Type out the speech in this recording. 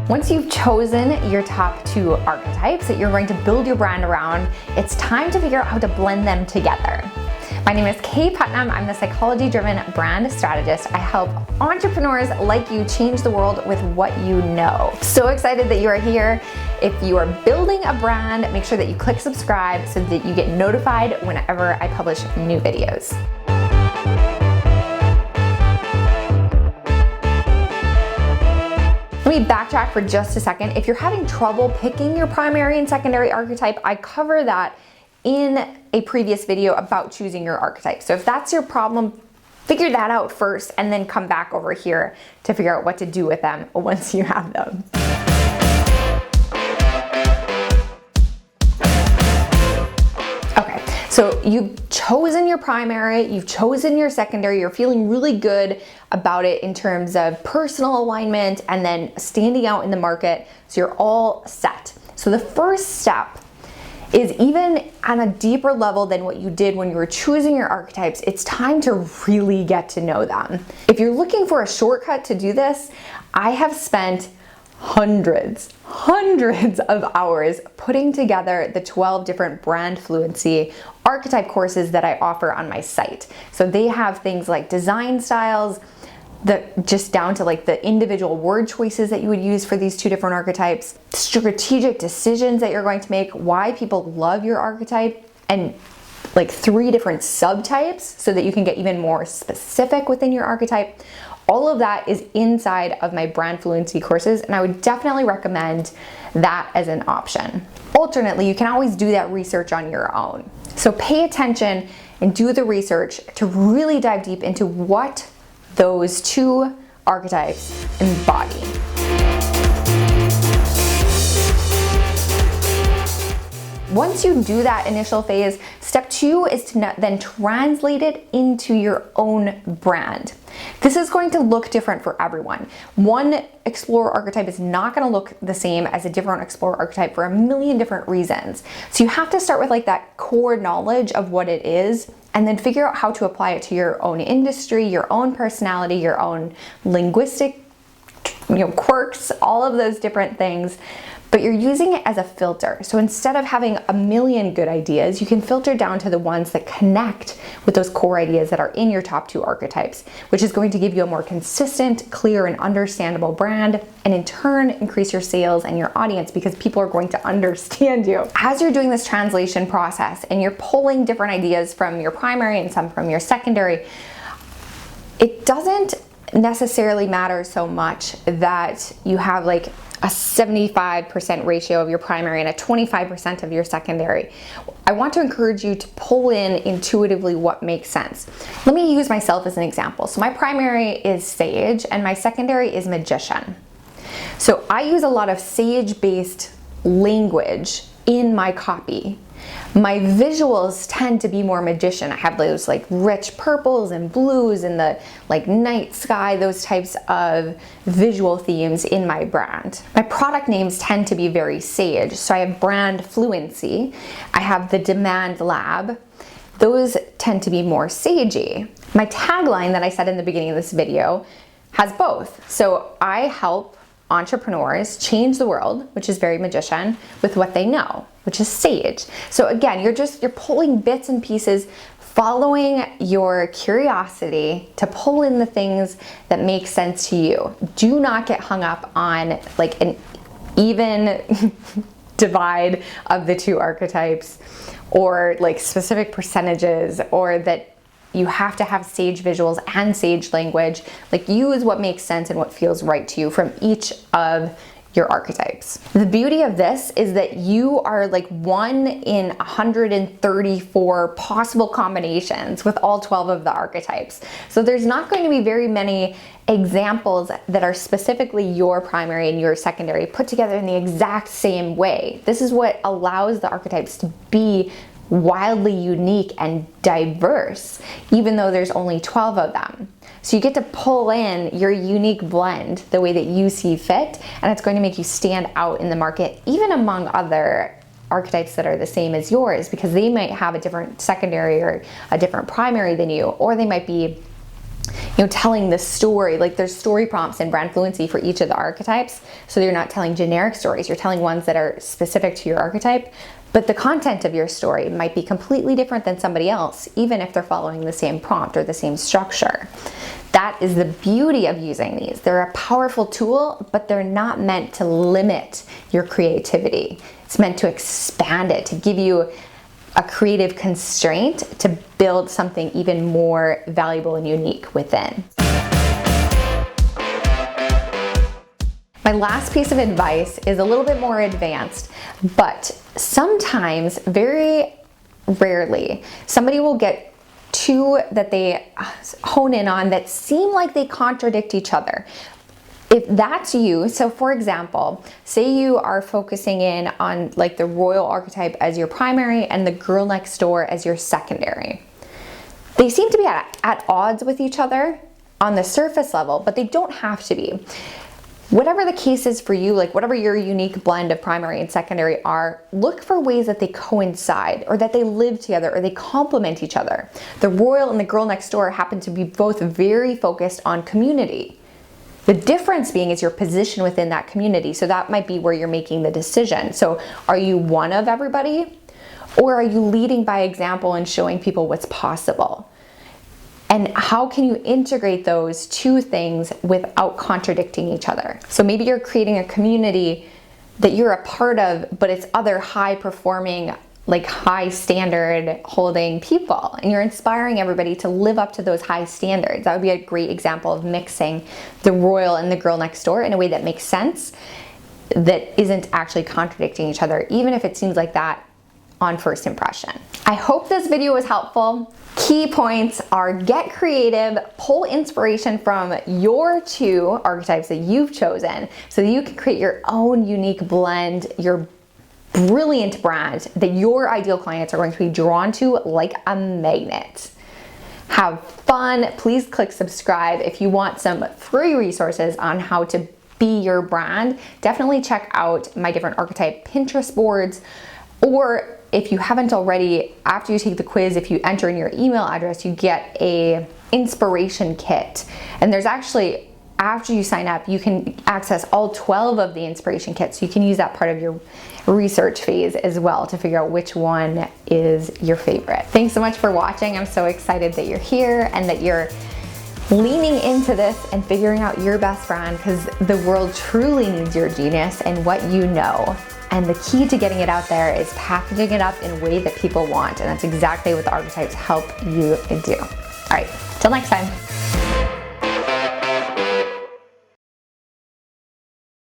Once you've chosen your top 2 archetypes that you're going to build your brand around, it's time to figure out how to blend them together. My name is Kaye Putnam. I'm the psychology-driven brand strategist. I help entrepreneurs like you change the world with what you know. So excited that you are here. If you are building a brand, make sure that you click subscribe so that you get notified whenever I publish new videos. Let me backtrack for just a second. If you're having trouble picking your primary and secondary archetype, I cover that in a previous video about choosing your archetype. So if that's your problem, figure that out first and then come back over here to figure out what to do with them once you have them. Okay, so you've chosen your primary, you've chosen your secondary, you're feeling really good about it in terms of personal alignment and then standing out in the market, so you're all set. So the first step is, even on a deeper level than what you did when you were choosing your archetypes, it's time to really get to know them. If you're looking for a shortcut to do this, I have spent hundreds of hours putting together the 12 different brand fluency archetype courses that I offer on my site. So they have things like design styles, just down to like the individual word choices that you would use for these 2 different archetypes, strategic decisions that you're going to make, why people love your archetype, and like 3 different subtypes so that you can get even more specific within your archetype. All of that is inside of my brand fluency courses, and I would definitely recommend that as an option. Alternately, you can always do that research on your own. So pay attention and do the research to really dive deep into what those 2 archetypes embody. Once you do that initial phase, step 2 is to then translate it into your own brand. This is going to look different for everyone. One Explorer archetype is not going to look the same as a different Explorer archetype for a million different reasons. So you have to start with like that core knowledge of what it is, and then figure out how to apply it to your own industry, your own personality, your own linguistic, quirks, all of those different things. But you're using it as a filter. So instead of having a million good ideas, you can filter down to the ones that connect with those core ideas that are in your top 2 archetypes, which is going to give you a more consistent, clear, and understandable brand, and in turn increase your sales and your audience because people are going to understand you. As you're doing this translation process and you're pulling different ideas from your primary and some from your secondary, it doesn't necessarily matter so much that you have like a 75% ratio of your primary and a 25% of your secondary. I want to encourage you to pull in intuitively what makes sense. Let me use myself as an example. So my primary is sage and my secondary is magician. So I use a lot of sage-based language in my copy. My visuals tend to be more magician. I have those like rich purples and blues and the like night sky, those types of visual themes in my brand. My product names tend to be very sage. So I have brand fluency. I have the demand lab. Those tend to be more sagey. My tagline that I said in the beginning of this video has both. So I help entrepreneurs change the world, which is very magician, with what they know, which is sage. So again, you're pulling bits and pieces, following your curiosity to pull in the things that make sense to you. Do not get hung up on like an even divide of the 2 archetypes or like specific percentages, or that you have to have sage visuals and sage language. Like, use what makes sense and what feels right to you from each of your archetypes. The beauty of this is that you are like 1 in 134 possible combinations with all 12 of the archetypes. So there's not going to be very many examples that are specifically your primary and your secondary put together in the exact same way. This is what allows the archetypes to be wildly unique and diverse, even though there's only 12 of them. So you get to pull in your unique blend the way that you see fit, and it's going to make you stand out in the market, even among other archetypes that are the same as yours, because they might have a different secondary or a different primary than you, or they might be telling the story. Like there's story prompts in Brand Fluency for each of the archetypes. So you're not telling generic stories, you're telling ones that are specific to your archetype. But the content of your story might be completely different than somebody else, even if they're following the same prompt or the same structure. That is the beauty of using these. They're a powerful tool, but they're not meant to limit your creativity. It's meant to expand it, to give you a creative constraint to build something even more valuable and unique within. My last piece of advice is a little bit more advanced, but sometimes, very rarely, somebody will get two that they hone in on that seem like they contradict each other. If that's you, so for example, say you are focusing in on like the royal archetype as your primary and the girl next door as your secondary. They seem to be at odds with each other on the surface level, but they don't have to be. Whatever the case is for you, like whatever your unique blend of primary and secondary are, look for ways that they coincide or that they live together or they complement each other. The royal and the girl next door happen to be both very focused on community. The difference being is your position within that community. So that might be where you're making the decision. So are you one of everybody, or are you leading by example and showing people what's possible? And how can you integrate those two things without contradicting each other? So maybe you're creating a community that you're a part of, but it's other high performing, like high standard holding people, and you're inspiring everybody to live up to those high standards. That would be a great example of mixing the royal and the girl next door in a way that makes sense, that isn't actually contradicting each other, even if it seems like that on first impression. I hope this video was helpful. Key points are: get creative, pull inspiration from your two archetypes that you've chosen so that you can create your own unique blend, your brilliant brand that your ideal clients are going to be drawn to like a magnet. Have fun. Please click subscribe. If you want some free resources on how to be your brand, definitely check out my different archetype Pinterest boards, or if you haven't already, after you take the quiz, if you enter in your email address, you get a inspiration kit. And there's actually, after you sign up, you can access all 12 of the inspiration kits. So you can use that part of your research phase as well to figure out which one is your favorite. Thanks so much for watching. I'm so excited that you're here and that you're leaning into this and figuring out your best brand, because the world truly needs your genius and what you know. And the key to getting it out there is packaging it up in a way that people want. And that's exactly what the archetypes help you do. All right, till next time.